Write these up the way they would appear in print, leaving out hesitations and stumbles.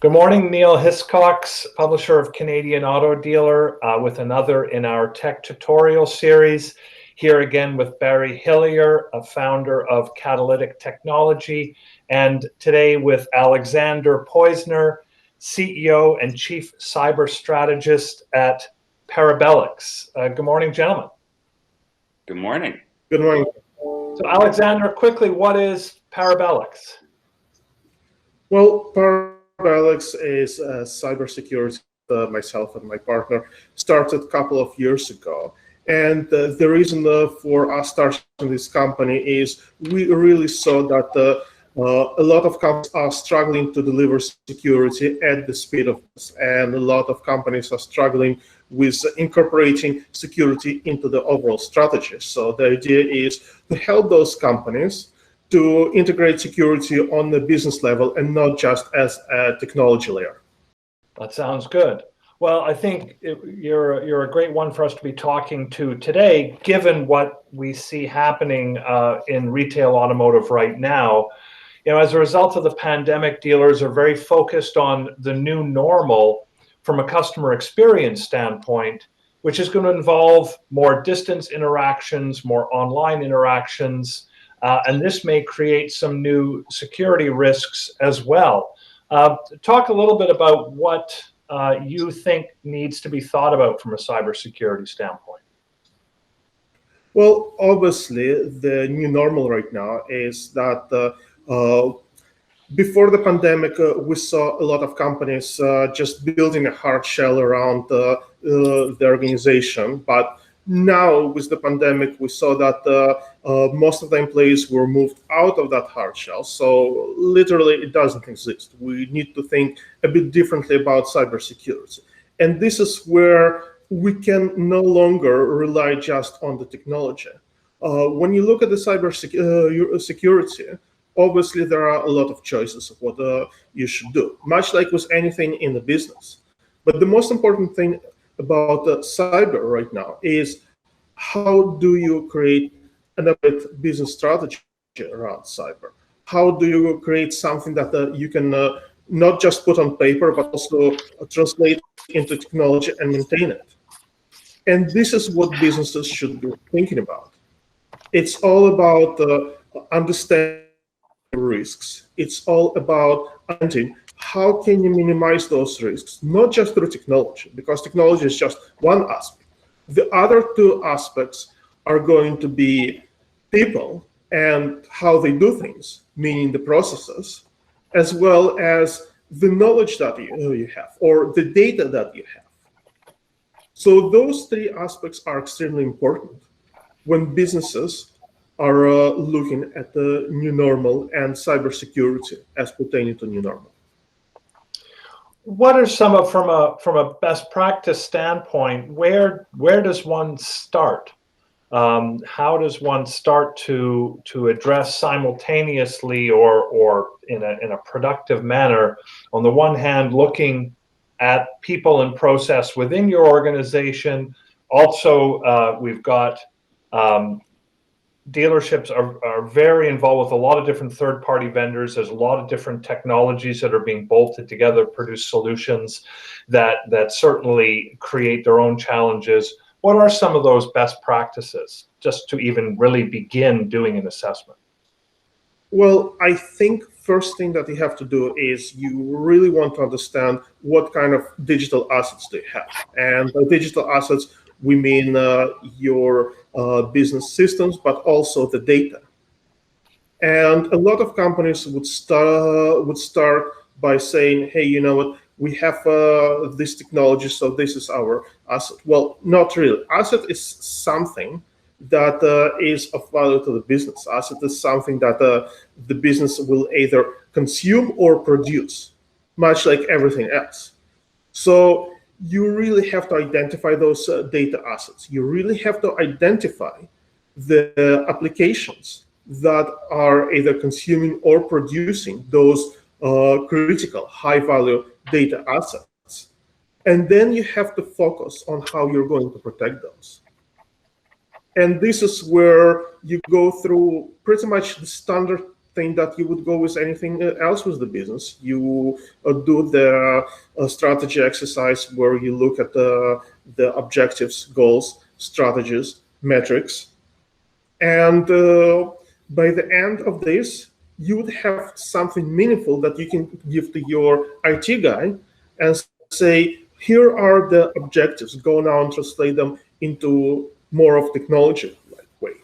Good morning, Niel Hiscox, publisher of Canadian Auto Dealer, with another in our tech tutorial series. Here again with Barry Hillier, a founder of Catalytic Technology, and today with Alexander Poizner, CEO and Chief Cyber Strategist at Parabellix. Good morning, gentlemen. Good morning. Good morning. So Alexander, quickly, what is Parabellix? Well, Parabellix is a cybersecurity. Myself and my partner started a couple of years ago. And the reason for us starting this company is we really saw that a lot of companies are struggling to deliver security at the speed of this, and a lot of companies are struggling with incorporating security into the overall strategy. So the idea is to help those companies to integrate security on the business level and not just as a technology layer. That sounds good. Well, I think you're a great one for us to be talking to today, given what we see happening in retail automotive right now. You know, as a result of the pandemic, dealers are very focused on the new normal from a customer experience standpoint, which is going to involve more distance interactions, more online interactions, and this may create some new security risks as well. Talk a little bit about what you think needs to be thought about from a cybersecurity standpoint. Well, obviously, the new normal right now is that before the pandemic, we saw a lot of companies just building a hard shell around the organization. But now, with the pandemic, we saw that most of the employees were moved out of that hard shell. So literally, it doesn't exist. We need to think a bit differently about cybersecurity. And this is where we can no longer rely just on the technology. When you look at the cybersecurity, obviously, there are a lot of choices of what you should do, much like with anything in the business. But the most important thing about cyber right now is how do you create an appropriate business strategy around cyber? How do you create something that you can not just put on paper, but also translate into technology and maintain it? And this is what businesses should be thinking about. It's all about understanding risks. It's all about understanding how can you minimize those risks, not just through technology, because technology is just one aspect. The other two aspects are going to be people and how they do things, meaning the processes, as well as the knowledge that you have or the data that you have. So those three aspects are extremely important when businesses are looking at the new normal and cybersecurity as pertaining to new normal. What are some of, from a best practice standpoint, where does one start? How does one start to address simultaneously or in a productive manner, on the one hand, looking at people and process within your organization? Also, we've got dealerships are very involved with a lot of different third-party vendors. There's a lot of different technologies that are being bolted together to produce solutions that certainly create their own challenges. What are some of those best practices, just to even really begin doing an assessment? Well, I think first thing that you have to do is you really want to understand what kind of digital assets they have. And by digital assets, we mean your business systems, but also the data. And a lot of companies would start by saying, hey, you know what, we have this technology, so this is our asset. Well, not really. Asset is something that is of value to the business. Asset is something that the business will either consume or produce, much like everything else. So you really have to identify those data assets. You really have to identify the applications that are either consuming or producing those critical high-value data assets. And then you have to focus on how you're going to protect those. And this is where you go through pretty much the standard thing that you would go with anything else with the business. You do the strategy exercise where you look at the objectives, goals, strategies, metrics, and by the end of this, you would have something meaningful that you can give to your IT guy and say, here are the objectives. Go now and translate them into more of technology-like way.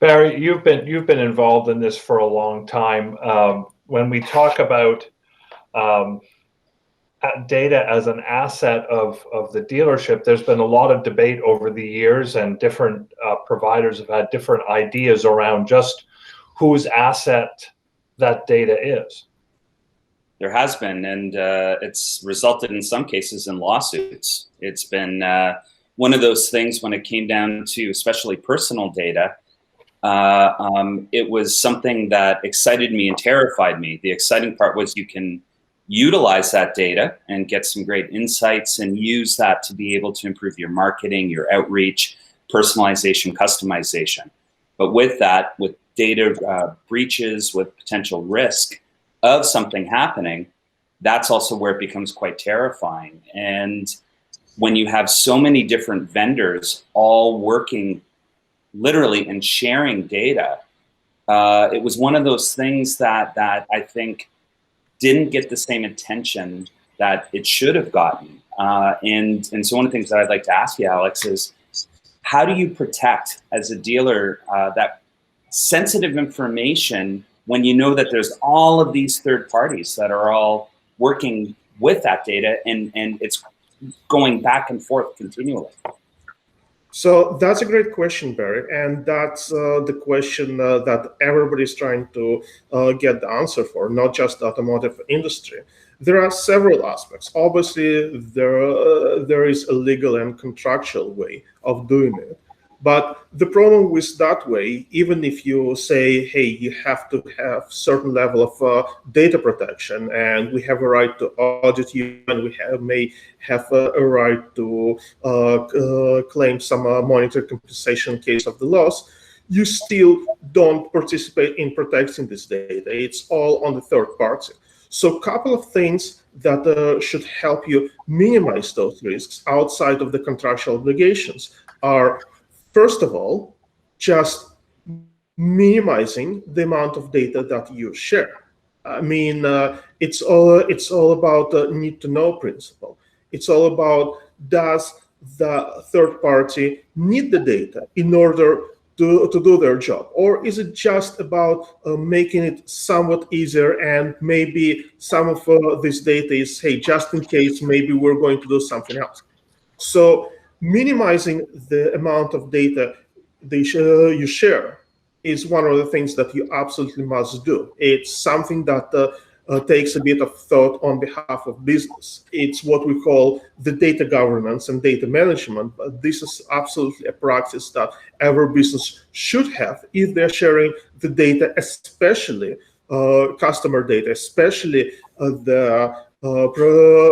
Barry, you've been involved in this for a long time. When we talk about data as an asset of the dealership, there's been a lot of debate over the years, and different providers have had different ideas around just whose asset that data is. There has been, and it's resulted in some cases in lawsuits. It's been one of those things when it came down to especially personal data. It was something that excited me and terrified me. The exciting part was you can utilize that data and get some great insights and use that to be able to improve your marketing, your outreach, personalization, customization. But with that, with data breaches, with potential risk of something happening, that's also where it becomes quite terrifying. And when you have so many different vendors all working literally and sharing data, it was one of those things that I think didn't get the same attention that it should have gotten. And so one of the things that I'd like to ask you, Alex, is how do you protect as a dealer that sensitive information when you know that there's all of these third parties that are all working with that data and it's going back and forth continually? So that's a great question, Barry, and that's the question that everybody's trying to get the answer for, not just the automotive industry. There are several aspects. Obviously, there is a legal and contractual way of doing it. But the problem with that way, even if you say, hey, you have to have certain level of data protection, and we have a right to audit you, and we may have a right to claim some monetary compensation in case of the loss, you still don't participate in protecting this data. It's all on the third party. So a couple of things that should help you minimize those risks outside of the contractual obligations are, first of all, just minimizing the amount of data that you share. I mean, it's all about the need to know principle. It's all about, does the third party need the data in order to do their job? Or is it just about making it somewhat easier, and maybe some of this data is, hey, just in case, maybe we're going to do something else. So minimizing the amount of data you share is one of the things that you absolutely must do. It's something that takes a bit of thought on behalf of business. It's what we call the data governance and data management. But this is absolutely a practice that every business should have if they're sharing the data, especially customer data, especially the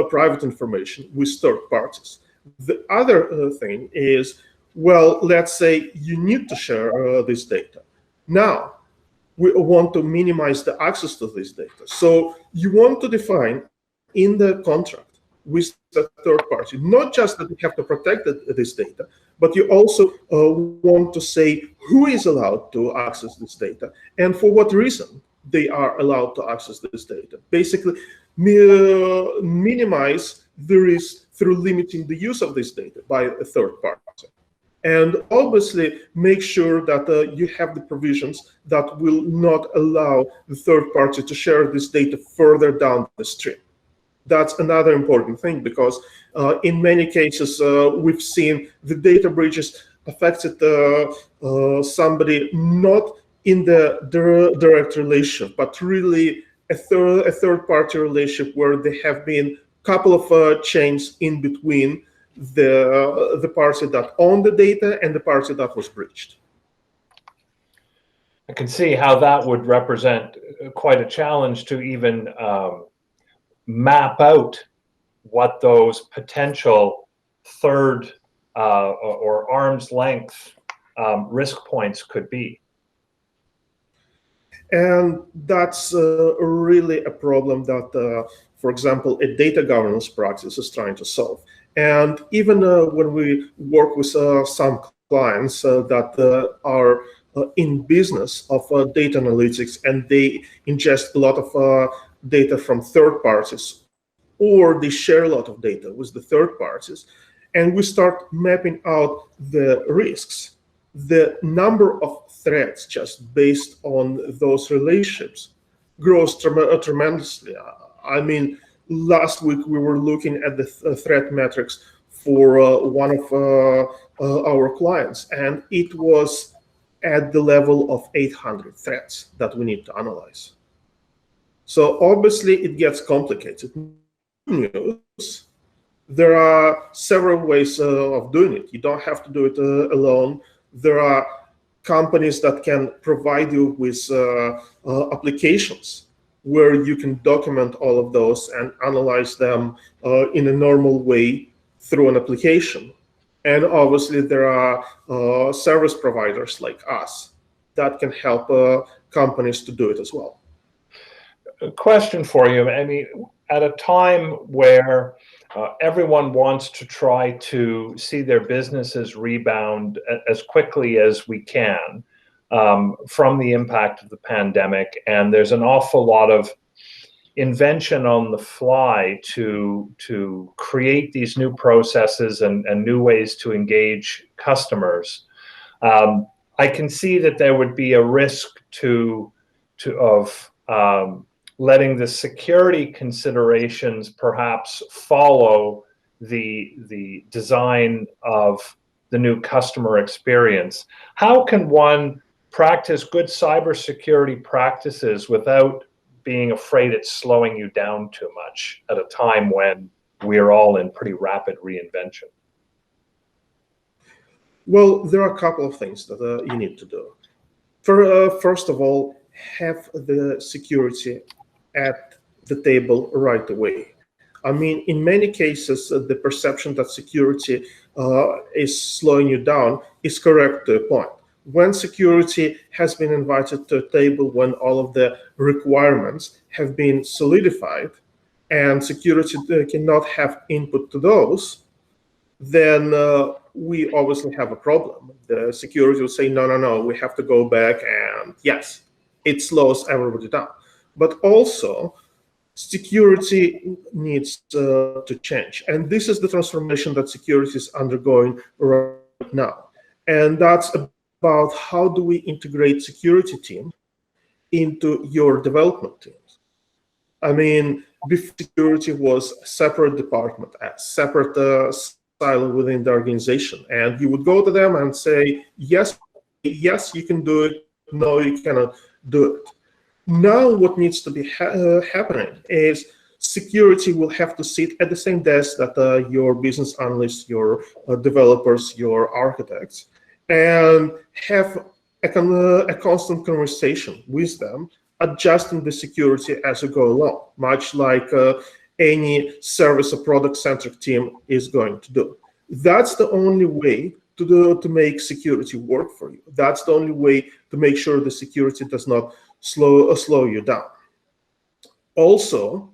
private information with third parties. The other thing is, well, let's say you need to share this data. Now, we want to minimize the access to this data. So you want to define in the contract with the third party, not just that you have to protect this data, but you also want to say who is allowed to access this data and for what reason they are allowed to access this data. Basically, minimize the risk through limiting the use of this data by a third party. And obviously, make sure that you have the provisions that will not allow the third party to share this data further down the stream. That's another important thing, because in many cases, we've seen the data breaches affected somebody not in the direct relationship, but really a third party relationship where there have been a couple of chains in between the party that owned the data and the party that was breached. I can see how that would represent quite a challenge to even map out what those potential third or arm's length risk points could be. And that's really a problem that, for example, a data governance practice is trying to solve. And even when we work with some clients that are in business of data analytics, and they ingest a lot of data from third parties, or they share a lot of data with the third parties, and we start mapping out the risks, the number of threats just based on those relationships grows tremendously. I mean, last week we were looking at the threat metrics for one of our clients, and it was at the level of 800 threats that we need to analyze. So obviously it gets complicated. News, there are several ways of doing it. You don't have to do it alone. There are companies that can provide you with applications where you can document all of those and analyze them in a normal way through an application. And obviously there are service providers like us that can help companies to do it as well. A question for you. I mean, at a time where everyone wants to try to see their businesses rebound as quickly as we can from the impact of the pandemic, and there's an awful lot of invention on the fly to create these new processes and new ways to engage customers. I can see that there would be a risk of letting the security considerations perhaps follow the design of the new customer experience. How can one practice good cybersecurity practices without being afraid it's slowing you down too much at a time when we're all in pretty rapid reinvention? Well, there are a couple of things that you need to do. First of all, have the security at the table right away. I mean, in many cases, the perception that security is slowing you down is correct to a point. When security has been invited to a table, when all of the requirements have been solidified, and security cannot have input to those, then we obviously have a problem. The security will say, no, we have to go back, and yes, it slows everybody down. But also, security needs to change. And this is the transformation that security is undergoing right now. And that's about how do we integrate security teams into your development teams. I mean, before security was a separate department, a separate silo within the organization. And you would go to them and say, yes, you can do it. No, you cannot do it. Now what needs to be happening is security will have to sit at the same desk that your business analysts, your developers, your architects, and have a constant conversation with them, adjusting the security as you go along, much like any service or product-centric team is going to do. That's the only way to make security work for you. That's the only way to make sure the security does not slow you down. Also,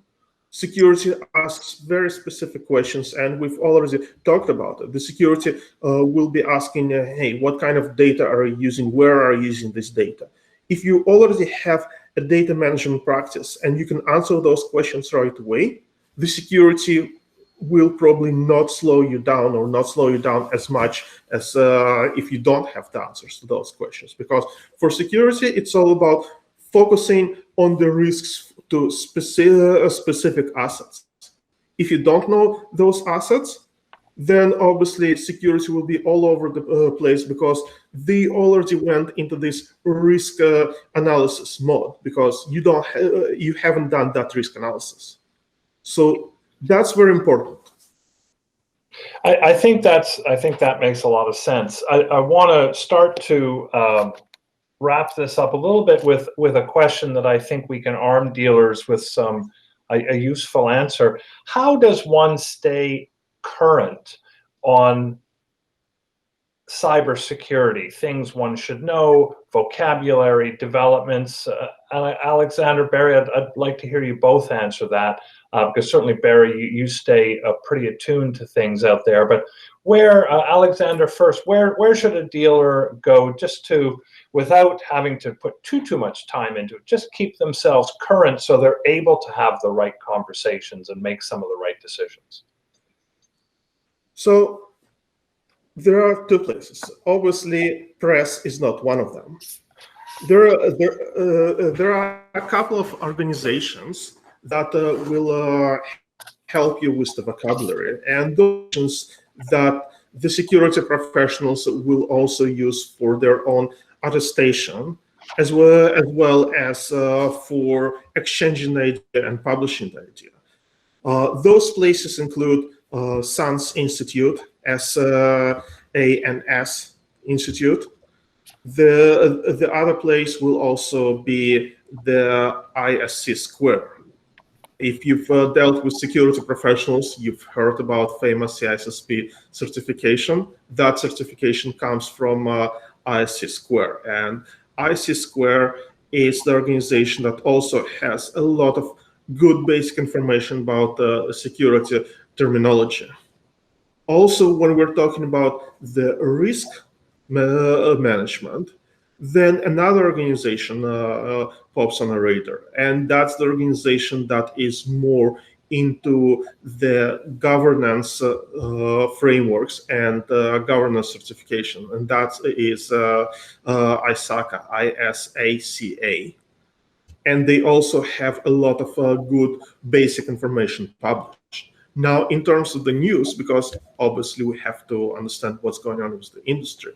security asks very specific questions, and we've already talked about it. The security will be asking, hey, what kind of data are you using? Where are you using this data? If you already have a data management practice and you can answer those questions right away, the security will probably not slow you down, or not slow you down as much as if you don't have the answers to those questions. Because for security, it's all about focusing on the risks to specific assets. If you don't know those assets, then obviously security will be all over the place, because they already went into this risk analysis mode, because you haven't done that risk analysis. So that's very important. I think that makes a lot of sense. I want to start to wrap this up a little bit with a question that I think we can arm dealers with a useful answer. How does one stay current on cybersecurity, things one should know, vocabulary, developments. Alexander, Barry, I'd like to hear you both answer that, because certainly, Barry, you stay pretty attuned to things out there. But where, Alexander first, where should a dealer go just to, without having to put too much time into it, just keep themselves current so they're able to have the right conversations and make some of the right decisions? So there are two places. Obviously, press is not one of them. There are a couple of organizations that will help you with the vocabulary, and those that the security professionals will also use for their own attestation, as well as for exchanging the idea and publishing the idea. Those places include SANS Institute, SANS Institute. The other place will also be the ISC Square. If you've dealt with security professionals, you've heard about famous CISSP certification. That certification comes from ISC Square. And ISC Square is the organization that also has a lot of good basic information about security terminology. Also, when we're talking about the risk management, then another organization pops on a radar, and that's the organization that is more into the governance frameworks and governance certification, and that is ISACA, ISACA. And they also have a lot of good basic information published. Now, in terms of the news, because obviously we have to understand what's going on with the industry,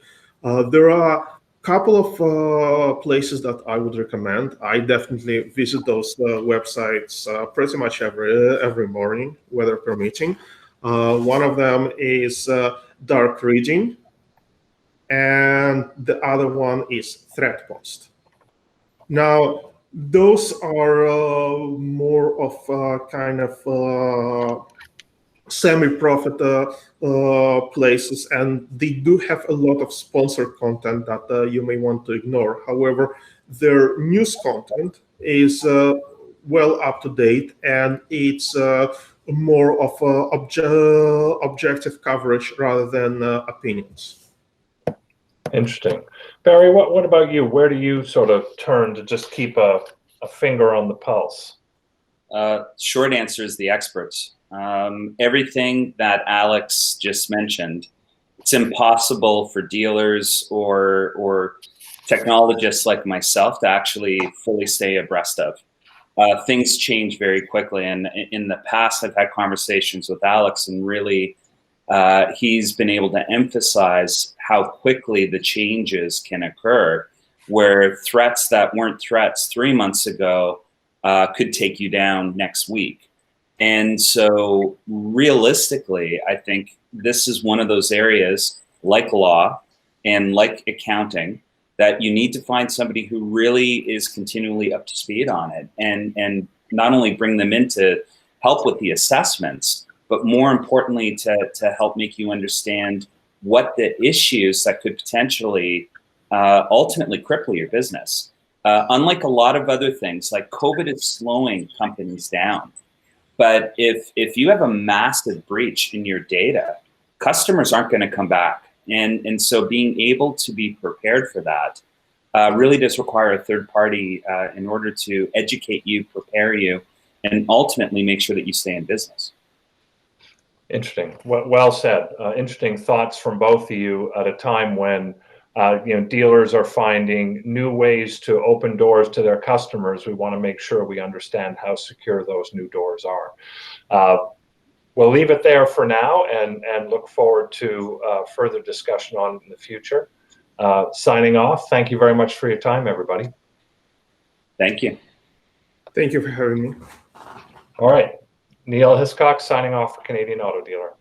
there are a couple of places that I would recommend. I definitely visit those websites pretty much every morning, weather permitting. One of them is Dark Reading, and the other one is Threatpost. Now, those are more of kind of semi-profit places, and they do have a lot of sponsored content that you may want to ignore. However, their news content is well up to date, and it's more of objective coverage rather than opinions. Interesting. Barry, what about you? Where do you sort of turn to just keep a finger on the pulse? Short answer is the experts. Everything that Alex just mentioned, it's impossible for dealers or technologists like myself to actually fully stay abreast of. Things change very quickly, and in the past I've had conversations with Alex, and really he's been able to emphasize how quickly the changes can occur, where threats that weren't threats 3 months ago could take you down next week. And so realistically, I think this is one of those areas, like law and like accounting, that you need to find somebody who really is continually up to speed on it, and not only bring them in to help with the assessments, but more importantly, to help make you understand what the issues that could potentially ultimately cripple your business. Unlike a lot of other things, like COVID is slowing companies down. But if you have a massive breach in your data, customers aren't going to come back. And so being able to be prepared for that really does require a third party in order to educate you, prepare you, and ultimately make sure that you stay in business. Interesting. Well said. Interesting thoughts from both of you at a time when dealers are finding new ways to open doors to their customers. We want to make sure we understand how secure those new doors are. We'll leave it there for now and look forward to further discussion on in the future. Signing off. Thank you very much for your time, everybody. Thank you. Thank you for having me. All right. Niel Hiscox signing off for Canadian Auto Dealer.